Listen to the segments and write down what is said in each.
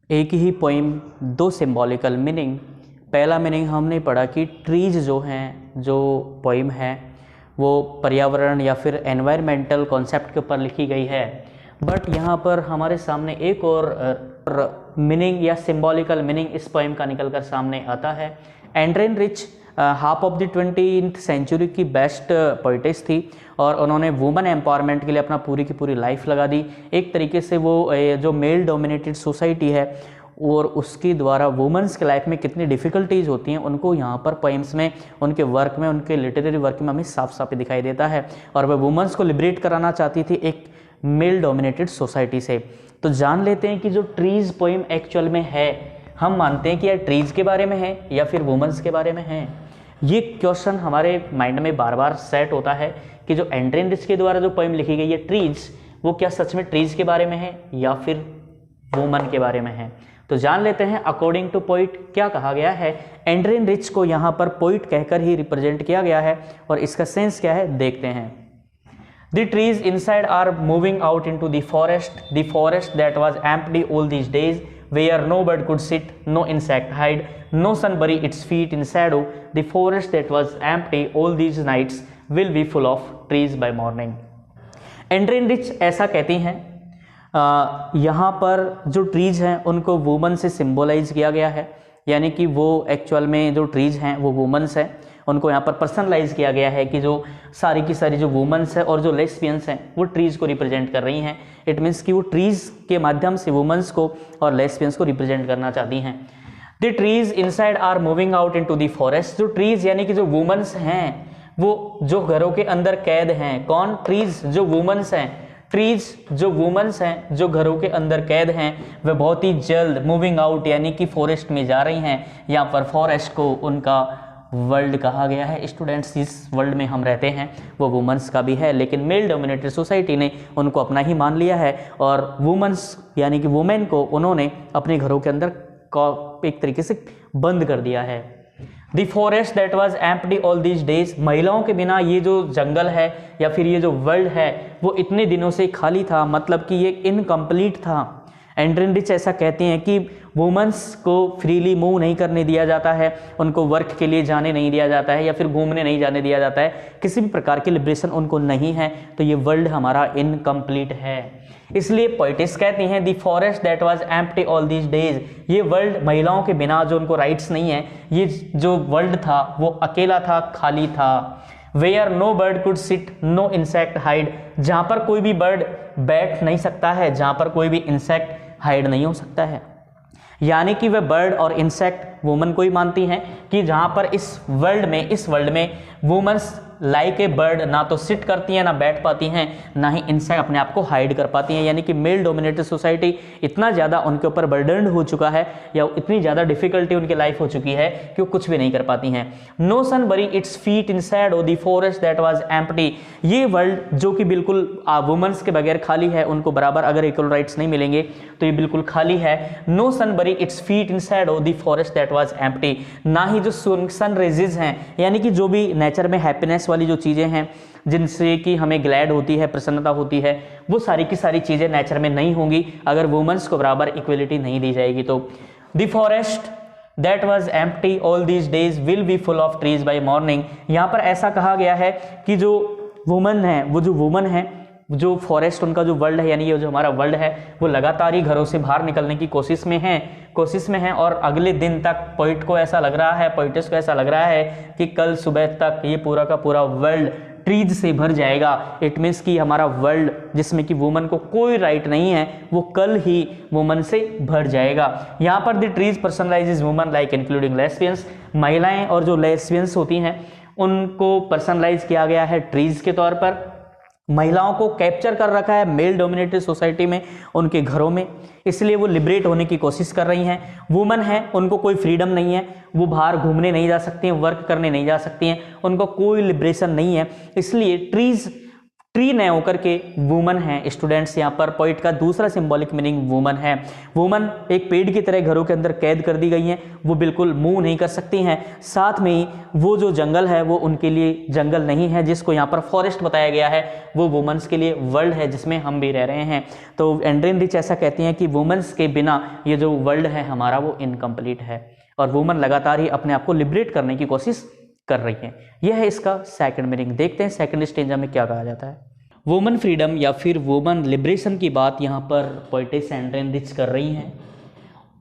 एक ही पोइम, दो symbolical meaning. पहला मीनिंग हमने पढ़ा कि ट्रीज जो हैं, जो पोइम है वो पर्यावरण या फिर एनवायरमेंटल कॉन्सेप्ट के ऊपर लिखी गई है। बट यहाँ पर हमारे सामने एक और मीनिंग या सिंबॉलिकल मीनिंग इस पोइम का निकल कर सामने आता है। Adrienne Rich half of the 20th century की बेस्ट पोइटेस थी और उन्होंने वुमेन एम्पावरमेंट के लिए अपना पूरी की पूरी लाइफ लगा दी। एक तरीके से वो जो मेल डोमिनेटेड सोसाइटी है और उसके द्वारा वुमेन्स के लाइफ में कितनी डिफ़िकल्टीज़ होती हैं उनको यहाँ पर पोइम्स में, उनके वर्क में, उनके लिटरेरी वर्क में हमें साफ साफ दिखाई देता है। और वह वुमेन्स को लिबरेट कराना चाहती थी एक मेल डोमिनेटेड सोसाइटी से। तो जान लेते हैं कि जो ट्रीज़ पोइम एक्चुअल में है, हम मानते हैं कि यह ट्रीज़ के बारे में है या फिर वुमेन्स के बारे में है। ये क्वेश्चन हमारे माइंड में बार बार सेट होता है कि जो एंड्रेन रिच के द्वारा जो पोइम लिखी गई है ट्रीज़, वो क्या सच में ट्रीज़ के बारे में है या फिर वुमन के बारे में है। तो जान लेते हैं अकॉर्डिंग टू पोइट क्या कहा गया है। एंड्रेन रिच को यहाँ पर पोइट कहकर ही रिप्रेजेंट किया गया है और इसका सेंस क्या है देखते हैं। The trees inside are moving out into the forest that was empty all these days, where no bird could sit, no insect hide, no sun bury its feet in shadow. The forest that was empty all these nights will be full of trees by morning. Adrienne Rich ऐसा कहती हैं, यहाँ पर जो trees हैं उनको woman से symbolise किया गया है, यानी कि वो एक्चुअल में जो ट्रीज हैं वो वुमन्स हैं, उनको यहाँ पर पर्सनलाइज किया गया है कि जो सारी की सारी जो वुमेन्स है और जो लेस्बियंस हैं वो ट्रीज़ को रिप्रेजेंट कर रही हैं। इट मीन्स कि वो ट्रीज़ के माध्यम से वुमेन्स को और लेस्बियंस को रिप्रेजेंट करना चाहती हैं। The trees inside are moving out into the forest. जो ट्रीज़ यानी कि जो वुमेन्स हैं वो जो घरों के अंदर कैद हैं। कौन? ट्रीज़ जो वुमेन्स हैं। ट्रीज जो वुमेन्स हैं जो घरों के अंदर कैद हैं वह बहुत ही जल्द मूविंग आउट यानी कि फॉरेस्ट में जा रही हैं। यहाँ पर फॉरेस्ट को उनका वर्ल्ड कहा गया है। स्टूडेंट्स, जिस वर्ल्ड में हम रहते हैं वो वुमेन्स का भी है, लेकिन मेल डोमिनेटेड सोसाइटी ने उनको अपना ही मान लिया है और वुमेन्स यानी कि वुमेन को उन्होंने अपने घरों के अंदर एक तरीके से बंद कर दिया है। The forest that was empty all these days. महिलाओं के बिना ये जो जंगल है या फिर ये जो वर्ल्ड है वो इतने दिनों से खाली था, मतलब कि ये इनकम्प्लीट था। एंड्रेन रिच ऐसा कहते हैं कि वुमेन्स को फ्रीली मूव नहीं करने दिया जाता है, उनको वर्क के लिए जाने नहीं दिया जाता है या फिर घूमने नहीं जाने दिया जाता है, किसी भी प्रकार की लिबरेशन उनको नहीं है। तो ये वर्ल्ड हमारा इनकम्प्लीट है। इसलिए पोइटेस कहती हैं the forest that was empty all these days. ये वर्ल्ड महिलाओं के बिना जो उनको राइट्स नहीं है, ये जो वर्ल्ड था वो अकेला था, खाली था। Where no bird could sit, no insect hide. जहाँ पर कोई भी बर्ड बैठ नहीं सकता है, जहाँ पर कोई भी इंसेक्ट हाइड नहीं हो सकता है। यानी कि वह बर्ड और इंसेक्ट वुमन को ही मानती हैं कि जहाँ पर इस वर्ल्ड में वुमेन्स लाइक ए बर्ड ना तो सिट करती हैं, ना बैठ पाती हैं, ना ही इंसेक्ट अपने आप को हाइड कर पाती हैं। यानी कि मेल डोमिनेटेड सोसाइटी इतना ज़्यादा उनके ऊपर बर्डन्ड हो चुका है या इतनी ज़्यादा डिफिकल्टी उनकी लाइफ हो चुकी है कि वो कुछ भी नहीं कर पाती हैं। नो सन बरी its feet in Shadow the forest that was empty. ये वर्ल्ड जो कि बिल्कुल वुमेन्स के बगैर खाली है, उनको बराबर अगर इक्वल राइट्स नहीं मिलेंगे तो ये बिल्कुल खाली है। नो सन बरी its feet in Shadow the forest that was empty. ना ही जो सन रेजेस हैं, यानी कि जो भी नेचर में हैप्पीनेस वाली जो चीज़ें हैं जिनसे कि हमें ग्लैड होती है, प्रसन्नता होती है, वो सारी की सारी चीज़ें नेचर में नहीं होंगी अगर वुमेन्स को बराबर इक्वलिटी नहीं दी जाएगी। तो the forest that was empty all these days will be full of trees by morning. यहाँ पर ऐसा कहा गया है कि जो वुमन है, वो जो वुमन है, जो फॉरेस्ट उनका जो वर्ल्ड है, यानी ये जो हमारा वर्ल्ड है वो लगातार ही घरों से बाहर निकलने की कोशिश में है और अगले दिन तक पोइट को ऐसा लग रहा है, पोइटेस को ऐसा लग रहा है कि कल सुबह तक ये पूरा का पूरा वर्ल्ड ट्रीज से भर जाएगा। इट मीन्स कि हमारा वर्ल्ड जिसमें कि वुमन को कोई राइट नहीं है वो कल ही वुमन से भर जाएगा। यहाँ पर the trees personalises women like including lesbians. महिलाएं और जो लेस्बियंस होती हैं उनको पर्सनलाइज किया गया है ट्रीज के तौर पर। महिलाओं को कैप्चर कर रखा है मेल डोमिनेटेड सोसाइटी में, उनके घरों में, इसलिए वो लिबरेट होने की कोशिश कर रही हैं। वुमन है, उनको कोई फ्रीडम नहीं है, वो बाहर घूमने नहीं जा सकती हैं, वर्क करने नहीं जा सकती हैं, उनको कोई लिबरेशन नहीं है। इसलिए ट्रीज ट्री न होकर के वुमन है स्टूडेंट्स। यहाँ पर पोइट का दूसरा सिंबॉलिक मीनिंग वुमन है। वुमन एक पेड़ की तरह घरों के अंदर कैद कर दी गई हैं, वो बिल्कुल मूव नहीं कर सकती हैं। साथ में ही वो जो जंगल है वो उनके लिए जंगल नहीं है, जिसको यहाँ पर फॉरेस्ट बताया गया है, वो वुमेन्स के लिए वर्ल्ड है जिसमें हम भी रह रहे हैं। तो एंड्रेन रिच ऐसा कहती हैं कि वुमेन्स के बिना ये जो वर्ल्ड है हमारा वो इनकम्प्लीट है, और वुमन लगातार ही अपने आप को लिबरेट करने की कोशिश कर रही है। यह है इसका सेकंड मीनिंग। देखते हैं सेकंड स्टेंजा में क्या कहा जाता है। वुमन फ्रीडम या फिर वुमन लिबरेशन की बात यहाँ पर पोएटेस एंड्रेन रिच कर रही हैं।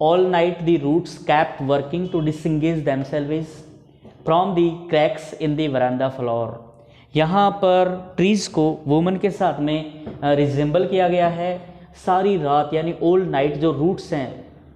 All night the roots kept working to disengage themselves from the cracks in the veranda floor. यहाँ पर ट्रीज को वुमन के साथ में रिजेंबल किया गया है। सारी रात यानी ओल्ड नाइट जो रूट्स हैं,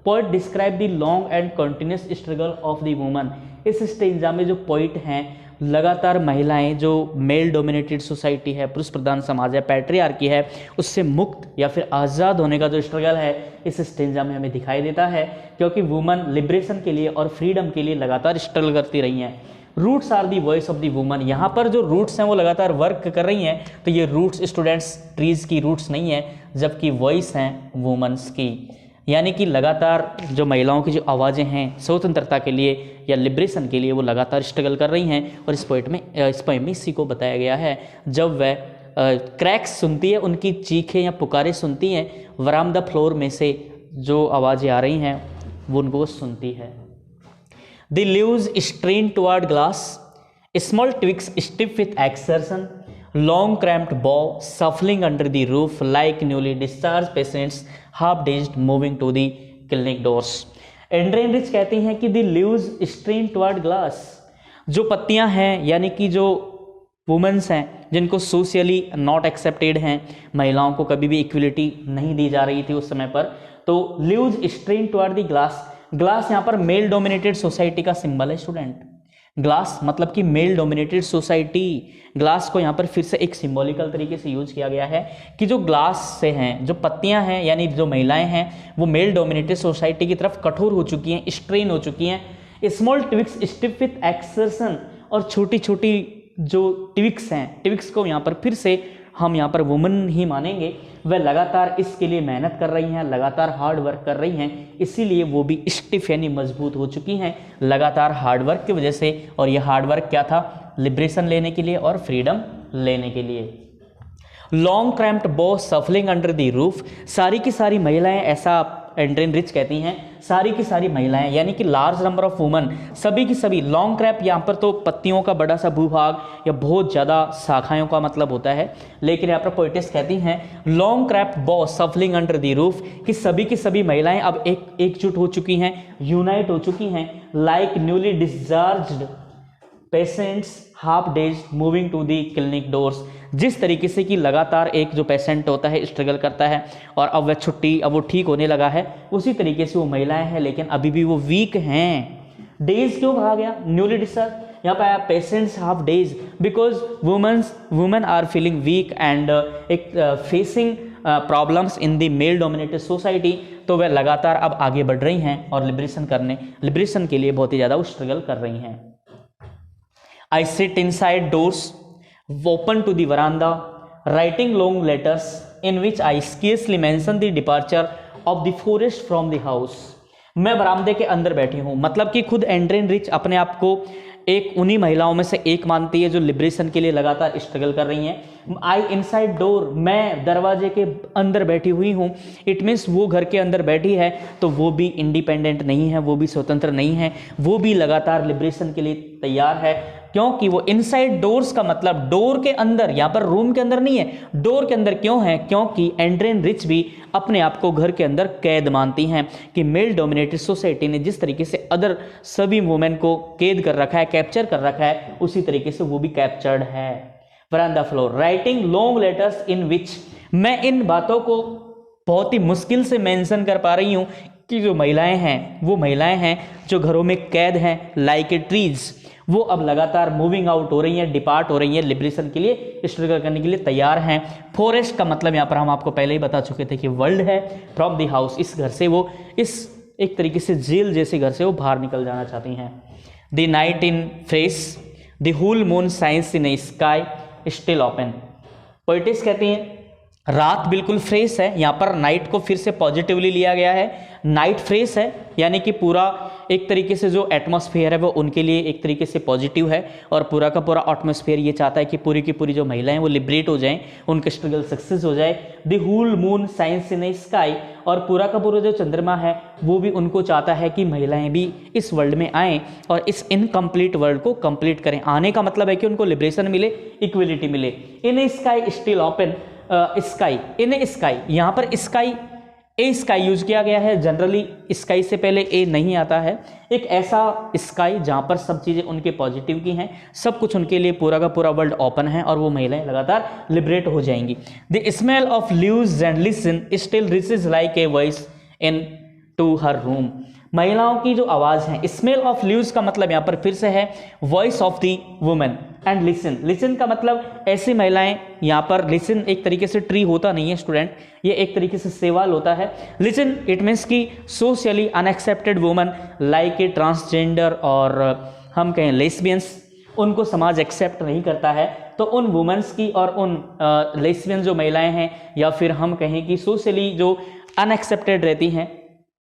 poet describe the long and continuous struggle of the woman. इस स्टेंजा में जो पोइट हैं लगातार महिलाएं, जो मेल डोमिनेटेड सोसाइटी है, पुरुष प्रधान समाज है, पैट्रियार्की है, उससे मुक्त या फिर आज़ाद होने का जो स्ट्रगल है इस स्टेंजा में हमें दिखाई देता है, क्योंकि वुमन लिबरेशन के लिए और फ्रीडम के लिए लगातार स्ट्रगल करती रही हैं। Roots are the voice of the woman. यहाँ पर जो रूट्स हैं वो लगातार वर्क कर रही हैं, तो ये रूट्स स्टूडेंट्स ट्रीज की रूट्स नहीं है, जबकि वॉइस हैं वुमेन्स की। यानी कि लगातार जो महिलाओं की जो आवाज़ें हैं स्वतंत्रता के लिए या लिबरेशन के लिए वो लगातार स्ट्रगल कर रही हैं। और इस पोइट में इस पोएम में इसी को बताया गया है। जब वह क्रैक्स सुनती है, उनकी चीखें या पुकारें सुनती हैं, वरामदा फ्लोर में से जो आवाज़ें आ रही हैं वो उनको सुनती है। The leaves strain toward glass, small twigs stiff with exertion, long cramped bough shuffling under the roof like newly discharged patients half dazed moving to the clinic doors. Adrienne Rich कहती हैं कि the leaves strain toward glass, जो पत्तियां हैं यानी कि जो women's हैं जिनको सोशली नॉट एक्सेप्टेड हैं, महिलाओं को कभी भी इक्वलिटी नहीं दी जा रही थी उस समय पर, तो leaves strain toward the glass. Glass यहाँ पर मेल डोमिनेटेड सोसाइटी का सिंबल है स्टूडेंट। ग्लास मतलब कि मेल डोमिनेटेड सोसाइटी। ग्लास को यहाँ पर फिर से एक सिंबॉलिकल तरीके से यूज किया गया है कि जो ग्लास से हैं, जो पत्तियां हैं यानी जो महिलाएं हैं, वो मेल डोमिनेटेड सोसाइटी की तरफ कठोर हो चुकी हैं, स्ट्रेन हो चुकी हैं। Small twigs stiff with exertion, और छोटी छोटी जो ट्विक्स हैं, ट्विक्स को यहाँ पर फिर से हम यहाँ पर वुमन ही मानेंगे, वह लगातार इसके लिए मेहनत कर रही हैं, लगातार हार्ड वर्क कर रही हैं, इसीलिए वो भी स्टिफ यानी मजबूत हो चुकी हैं लगातार हार्ड वर्क की वजह से। और ये हार्ड वर्क क्या था? लिबरेशन लेने के लिए और फ्रीडम लेने के लिए। लॉन्ग क्रैम्प्ड बो सफलिंग अंडर द रूफ, सारी की सारी महिलाएं, ऐसा एंड्रेन रिच कहती हैं, सारी की सारी महिलाएं यानी कि लार्ज नंबर ऑफ वुमन, सभी की सभी। लॉन्ग क्रैप यहाँ पर तो पत्तियों का बड़ा सा भूभाग या बहुत ज़्यादा शाखाओं का मतलब होता है, लेकिन यहाँ पर पोएटेस कहती हैं लॉन्ग क्रैप बॉ सफलिंग अंडर द रूफ, कि सभी की सभी महिलाएं अब एकजुट हो चुकी हैं, यूनाइट हो चुकी हैं, like newly discharged patients half dazed moving to the clinic doors. जिस तरीके से कि लगातार एक जो पेशेंट होता है स्ट्रगल करता है और अब वह छुट्टी, अब वो ठीक होने लगा है, उसी तरीके से वो महिलाएं हैं लेकिन अभी भी वो वीक हैं। डेज क्यों कहा गया? न्यूली डिस्चार्ज, यहाँ पे आया patients half days, because women are feeling weak and एक facing problems in the male dominated society. तो वह लगातार अब आगे बढ़ रही हैं और लिबरेशन के लिए बहुत ही ज़्यादा स्ट्रगल कर रही हैं। I sit inside doors, open to the veranda, writing long letters in which I scarcely mention the departure of the forest from the house. मैं बरामदे के अंदर बैठी हूँ, मतलब कि खुद एंड्रेन रिच अपने आप को एक उन्हीं महिलाओं में से एक मानती है जो लिबरेशन के लिए लगातार स्ट्रगल कर रही हैं। आई इनसाइड डोर, मैं दरवाजे के अंदर बैठी हुई हूँ। इट मीन्स वो घर के अंदर बैठी है तो वो भी इंडिपेंडेंट नहीं है, वो भी स्वतंत्र नहीं है, वो भी लगातार लिबरेशन के लिए तैयार है, क्योंकि वो इनसाइड डोर्स का मतलब डोर के अंदर, यहाँ पर रूम के अंदर नहीं है, डोर के अंदर क्यों है? क्योंकि एंड्रेन रिच भी अपने आप को घर के अंदर कैद मानती हैं कि मेल डोमिनेटेड सोसाइटी ने जिस तरीके से अदर सभी वुमेन को कैद कर रखा है, कैप्चर कर रखा है, उसी तरीके से वो भी कैप्चर्ड है। Veranda floor, writing long letters in which, मैं इन बातों को बहुत ही मुश्किल से मेंशन कर पा रही हूँ कि जो महिलाएं हैं वो महिलाएं हैं जो घरों में कैद हैं, लाइक ए ट्रीज, वो अब लगातार मूविंग आउट हो रही हैं, डिपार्ट हो रही हैं, लिबरेशन के लिए स्ट्रगल करने के लिए तैयार हैं। फॉरेस्ट का मतलब यहाँ पर हम आपको पहले ही बता चुके थे कि वर्ल्ड है। फ्रॉम द हाउस, इस घर से वो, इस एक तरीके से जेल जैसे घर से वो बाहर निकल जाना चाहती हैं। The night in fresh, the whole moon shines in a sky still open. Poetess कहती हैं रात बिल्कुल फ्रेश है, यहाँ पर नाइट को फिर से पॉजिटिवली लिया गया है, नाइट फ्रेश है यानी कि पूरा एक तरीके से जो एटमॉस्फेयर है वो उनके लिए एक तरीके से पॉजिटिव है, और पूरा का पूरा एटमॉस्फेयर ये चाहता है कि पूरी की पूरी जो महिलाएं वो लिबरेट हो जाएं, उनके स्ट्रगल सक्सेस हो जाए। The whole moon shines in sky, और पूरा का पूरा जो चंद्रमा है वो भी उनको चाहता है कि महिलाएं भी इस वर्ल्ड में आएँ और इस इनकम्प्लीट वर्ल्ड को कंप्लीट करें। आने का मतलब है कि उनको लिबरेशन मिले, इक्वलिटी मिले। इन sky still open, sky in sky, यहाँ पर स्काई ए स्काई यूज किया गया है। जनरली स्काई से पहले ए नहीं आता है। एक ऐसा स्काई जहाँ पर सब चीज़ें उनके पॉजिटिव की हैं, सब कुछ उनके लिए पूरा का पूरा वर्ल्ड ओपन है और वो महिलाएं लगातार लिबरेट हो जाएंगी। The smell of leaves and listen still reaches like a voice into her room. महिलाओं की जो आवाज़ है, स्मेल ऑफ लीव्स का मतलब यहाँ पर फिर से है voice of the women, and listen, listen का मतलब ऐसी महिलाएं, यहाँ पर लिसन एक तरीके से ट्री होता नहीं है स्टूडेंट, ये एक तरीके से सेवाल होता है। लिसन इट मीन्स की socially unaccepted woman like a transgender, और हम कहें लेस्बियंस, उनको समाज एक्सेप्ट नहीं करता है, तो उन वुमेन्स की और उन लेस्बियन जो महिलाएं हैं, या फिर हम कहें कि सोशली जो अनएक्सेप्टेड रहती हैं,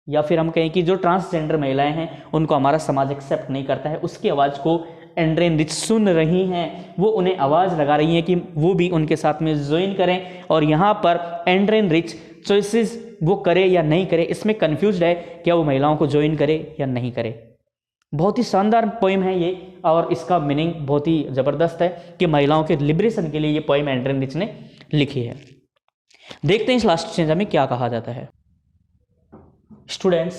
या फिर हम कहें कि जो ट्रांसजेंडर महिलाएं हैं, उनको हमारा समाज एक्सेप्ट नहीं करता है, उसकी आवाज़ को एंड्रेन रिच सुन रही हैं। वो उन्हें आवाज़ लगा रही हैं कि वो भी उनके साथ में ज्वाइन करें, और यहाँ पर एंड्रेन रिच चॉइसेस वो करे या नहीं करे, इसमें कंफ्यूज्ड है, क्या वो महिलाओं को ज्वाइन करे या नहीं करे। बहुत ही शानदार पोइम है ये, और इसका मीनिंग बहुत ही ज़बरदस्त है कि महिलाओं के लिबरेशन के लिए ये पोइम एंड्रेन रिच ने लिखी है। देखते हैं इस लास्ट स्टेंजा में क्या कहा जाता है। स्टूडेंट्स,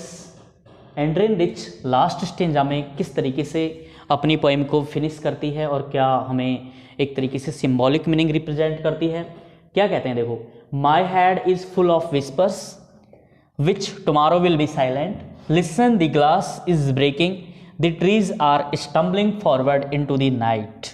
एंड्रेन रिच लास्ट स्टेंजा में किस तरीके से अपनी पोइम को फिनिश करती है और क्या हमें एक तरीके से सिंबॉलिक मीनिंग रिप्रेजेंट करती है। क्या कहते हैं, देखो, my head is full of whispers which tomorrow will be silent, listen the glass is breaking, the trees are stumbling forward into the night.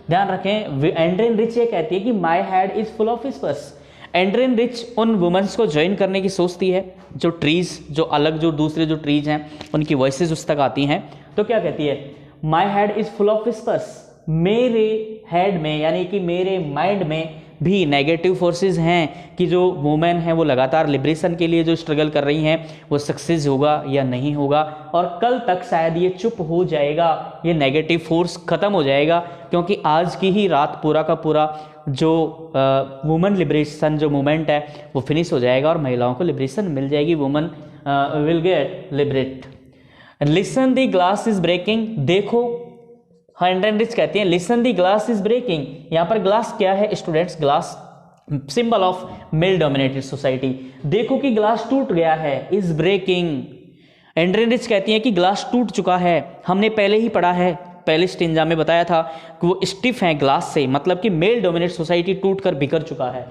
ध्यान रखें, एंड्रेन रिच ये कहती है कि my head is full of whispers. Adrienne Rich उन womens को join करने की सोचती है जो ट्रीज, जो अलग जो दूसरे जो ट्रीज हैं उनकी वॉइसेस उस तक आती हैं। तो क्या कहती है, माई head is full of whispers, मेरे हेड में यानी कि मेरे माइंड में भी नेगेटिव फोर्सेस हैं कि जो वुमेन हैं वो लगातार लिबरेशन के लिए जो स्ट्रगल कर रही हैं वो सक्सेस होगा या नहीं होगा, और कल तक शायद ये चुप हो जाएगा, ये नेगेटिव फोर्स खत्म हो जाएगा, क्योंकि आज की ही रात पूरा का पूरा जो वुमेन लिबरेशन जो मूवमेंट है वो फिनिश हो जाएगा और महिलाओं को लिबरेशन मिल जाएगी, women will get liberate. Listen the glass is breaking, देखो, एंड्रेन रिच कहती हैं listen the glass is breaking. यहाँ पर ग्लास क्या है students, glass symbol of male dominated society. देखो कि ग्लास टूट गया है, इज ब्रेकिंग। एंड्रेन रिच कहती हैं कि ग्लास टूट चुका है, हमने पहले ही पढ़ा है, पहले स्टेंजा में बताया था कि वो स्टिफ है ग्लास से, मतलब कि मेल डोमिनेट सोसाइटी टूट कर बिखर चुका है।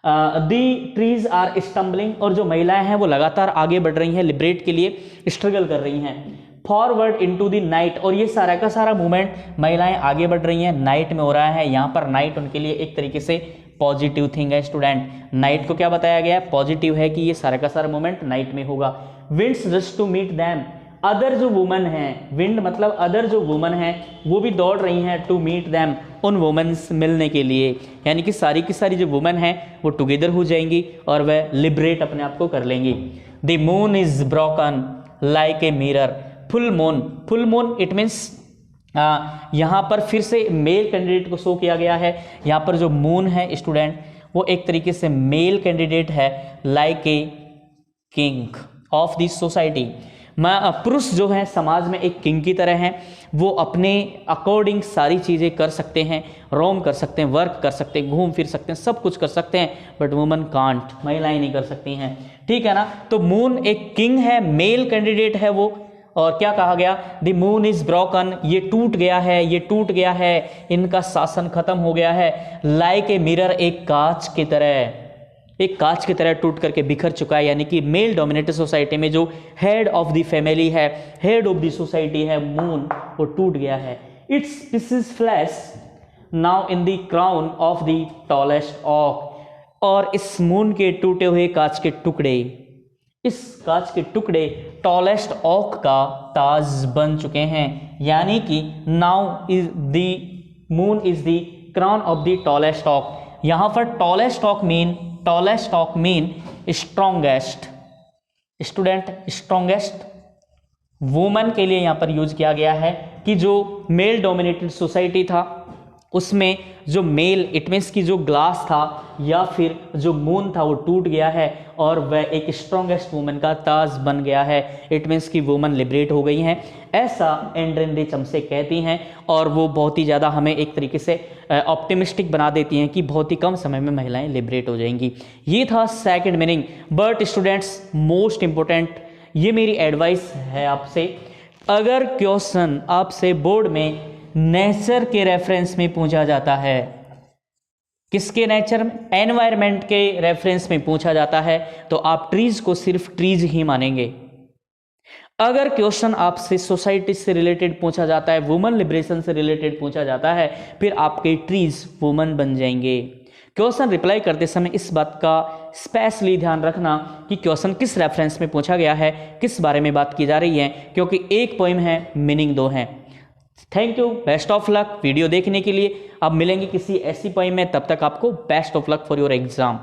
दी ट्रीज आर स्टम्बलिंग, और जो महिलाएं हैं वो लगातार आगे बढ़ रही हैं, लिबरेट के लिए स्ट्रगल कर रही हैं। फॉरवर्ड इनटू द नाइट, और ये सारा का सारा मूवमेंट महिलाएं आगे बढ़ रही हैं, नाइट में हो रहा है। यहाँ पर नाइट उनके लिए एक तरीके से पॉजिटिव थिंग है स्टूडेंट। नाइट को क्या बताया गया, पॉजिटिव है कि ये सारा का सारा मूवमेंट नाइट में होगा। Winds just to meet them, other जो वुमन हैं, विंड मतलब अदर जो वुमन हैं वो भी दौड़ रही हैं टू मीट दैम, उन वुमेन्स मिलने के लिए, यानी कि सारी की सारी जो वुमेन हैं वो टुगेदर हो जाएंगी और वह लिबरेट अपने आप को कर लेंगी। The moon is broken like a mirror, full moon, full moon it means यहाँ पर फिर से मेल कैंडिडेट को शो किया गया है। यहाँ पर जो मून है स्टूडेंट वो एक तरीके से मेल कैंडिडेट है, like a king of this society. पुरुष जो है समाज में एक किंग की तरह हैं, वो अपने अकॉर्डिंग सारी चीज़ें कर सकते हैं, रोम कर सकते हैं, वर्क कर सकते हैं, घूम फिर सकते हैं, सब कुछ कर सकते हैं, बट वुमन कांट, महिलाएं नहीं कर सकती हैं, ठीक है ना। तो मून एक किंग है, मेल कैंडिडेट है वो, और क्या कहा गया, द मून इज ब्रोकन, ये टूट गया है, ये टूट गया है, इनका शासन खत्म हो गया है, लाइक ए मिरर, एक कांच की तरह, एक कांच की तरह टूट करके बिखर चुका है। यानी कि मेल डोमिनेटेड सोसाइटी में जो हेड ऑफ द फैमिली है, हेड ऑफ द सोसाइटी है, मून, वो टूट गया है। It's pieces flash now in the crown of the tallest ऑक, और इस मून के टूटे हुए कांच के टुकड़े, इस कांच के टुकड़े टॉलेस्ट ऑक का ताज बन चुके हैं। यानी कि now is the moon is the crown of the tallest ऑक, यहाँ पर tallest of mean strongest, student strongest woman के लिए यहाँ पर यूज किया गया है कि जो मेल डोमिनेटेड सोसाइटी था उसमें जो मेल, इट मीन्स की जो ग्लास था या फिर जो मून था वो टूट गया है और वह एक स्ट्रॉन्गेस्ट वुमन का ताज बन गया है। इट मीन्स की वुमन लिबरेट हो गई हैं, ऐसा एंड्रिन रिच हमसे कहती हैं और वो बहुत ही ज़्यादा हमें एक तरीके से ऑप्टिमिस्टिक बना देती हैं कि बहुत ही कम समय में महिलाएं लिबरेट हो जाएंगी। ये था second meaning. But students most important, ये मेरी एडवाइस है आपसे, अगर क्वेश्चन आपसे बोर्ड में नेचर के रेफरेंस में पूछा जाता है, किसके नेचर में, एनवायरनमेंट के रेफरेंस में पूछा जाता है, तो आप ट्रीज को सिर्फ ट्रीज ही मानेंगे। अगर क्वेश्चन आपसे सोसाइटी से रिलेटेड पूछा जाता है, वुमन लिबरेशन से रिलेटेड पूछा जाता है, फिर आपके ट्रीज वुमन बन जाएंगे। क्वेश्चन रिप्लाई करते समय इस बात का स्पेशली ध्यान रखना कि क्वेश्चन किस रेफरेंस में पूछा गया है, किस बारे में बात की जा रही है, क्योंकि एक पोइम है, मीनिंग दो हैं। Thank you, best of luck video देखने के लिए। अब मिलेंगे किसी ऐसी पोइम में, तब तक आपको best of luck for your exam.